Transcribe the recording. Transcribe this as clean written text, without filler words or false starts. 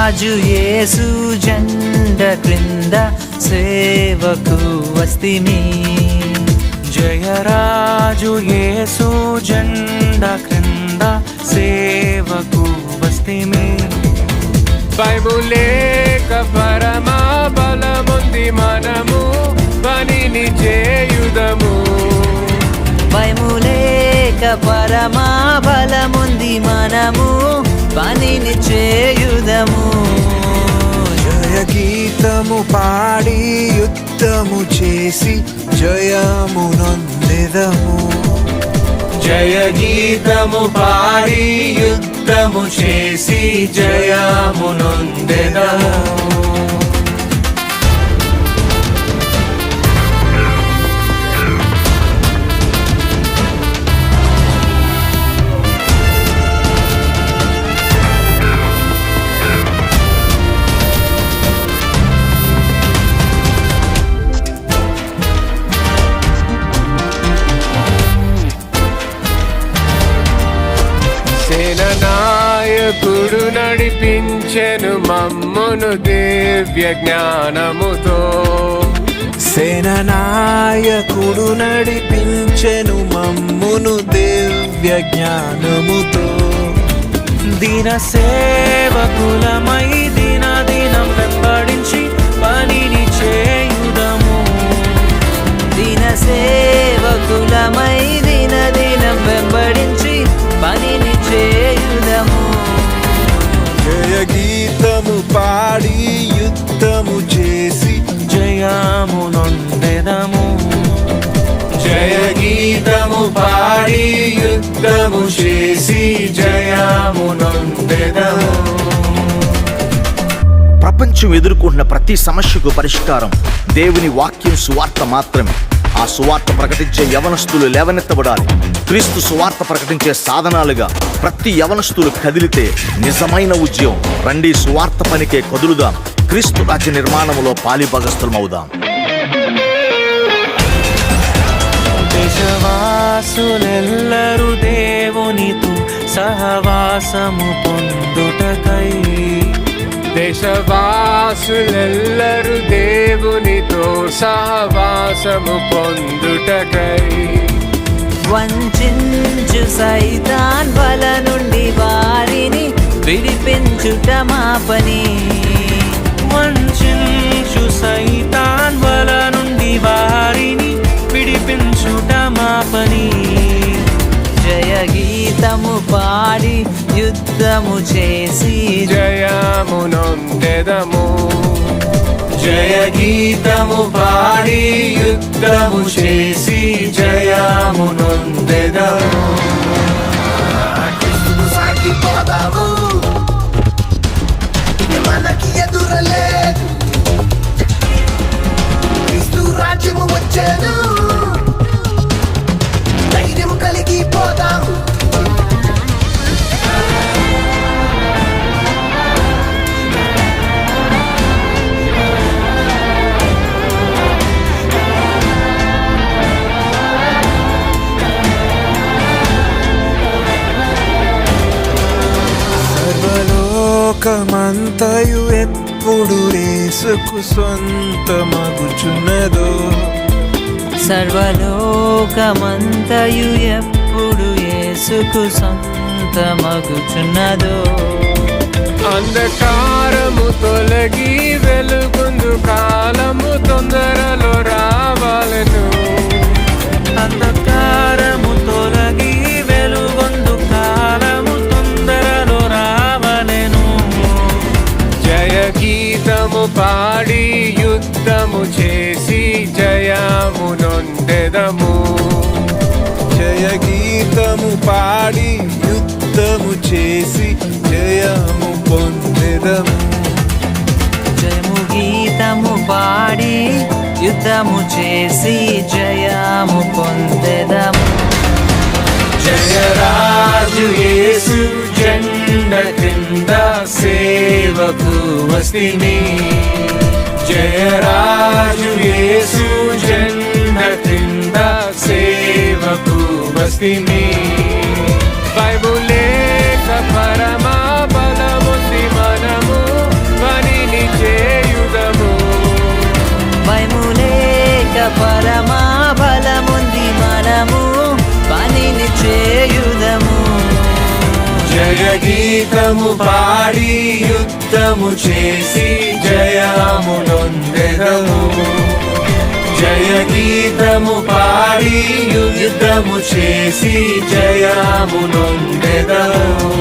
జయరాజు యేసు జెండ క్రింద సేవకు వస్తిమి. జయరాజు యేసు జెండ క్రింద సేవకు వస్తిమి. బైబులేక పరమా బలముంది మనము పనిని చేయుదము. బైబులేక పరమా బలముంది మనము పనిని చేయుదము. జయ గీతము పాడి యుద్ధము చేసి జయము నొందెదము. జయ గీతము పాడి యుద్ధము చేసి జయము నొందెదము. సేననాయకుడు నడిపించెను మమ్మును దివ్య జ్ఞానముతో. సేననాయకుడు నడిపించెను మమ్మును దివ్య జ్ఞానముతో. దిన సేవకులమై దినం వెంబడించి పనిని చేయుదము. దిన సేవకులమై దినం వెంబడించి పనిని చేయుదము. జయ గీతము పాడి యుద్ధము చేసి జయము నొందెదము. జయ గీతము పాడి యుద్ధము చేసి జయము నొందెదము. ప్రపంచం ఎదుర్కొంటున్న ప్రతి సమస్యకు పరిష్కారం దేవుని వాక్యం సువార్త మాత్రమే. ఆ సువార్త ప్రకటించే యవనస్తులు లేవనెత్తబడాలి. క్రీస్తు సువార్త ప్రకటించే సాధనాలుగా ప్రతి యవనస్తులు కదిలితే నిజమైన ఉద్యమం. రండి సువార్త పనికే కదులుదాం. క్రీస్తు రాజ్య నిర్మాణంలో పాలిభాగస్థులమవుదాం. దేశవాసులెల్లరూ దేవునితో సహవాసము పొందుటకై. దేశవాసులెల్లరూ దేవునితో సహవాసము పొందుటకై. వంచించు సైతాన్ వల నుండి వారిని విడిపించుట మా పని. వంచించు సైతాన్ వల నుండి వారిని విడిపించుట మా పని. జయ గీతము పాడి యుద్ధము చేసి జయము నొందెదము. జయ గీతము పాడి యుద్ధము చేసి జయము నొందెదము. సాగిపోదాము, మనకి ఎదురలేదు. క్రీస్తు రాజ్యము వచ్చేదు, ధైర్యము కలిగి పోదాము. సర్వలోకమంతయు ఎప్పుడు యేసుకు సొంతమగుచున్నదో. సర్వలోకమంతయు ఎప్పుడు యేసుకు సొంతమగుచున్నదో. అంధకారము తొలగి వెలుగుందు కాలము తొందరలో రావాలను. అంధకారము తొలగి వెలుగొందు కాలము తొందరలో రావలెను. జయ గీతము పాడి యుద్ధము చేసి జయము నొందెదము. జయ గీతము పాడి యుద్ధము చేసి జయము పొందెదము. జయము గీతము పాడి యుద్ధము చేసి జయము పొందెదము. జయరాజు యేసు జెండ క్రింద సేవకు వస్తిమి. జయరాజు యేసు జెండ క్రింద సేవకు వస్తిమి. బైబులేక పరమా బలముంది మనము గీతము పాడి యుద్ధము చేసి జయము నొందెదము జయ గీతము పాడి యుద్ధము చేసి జయము నొందెదము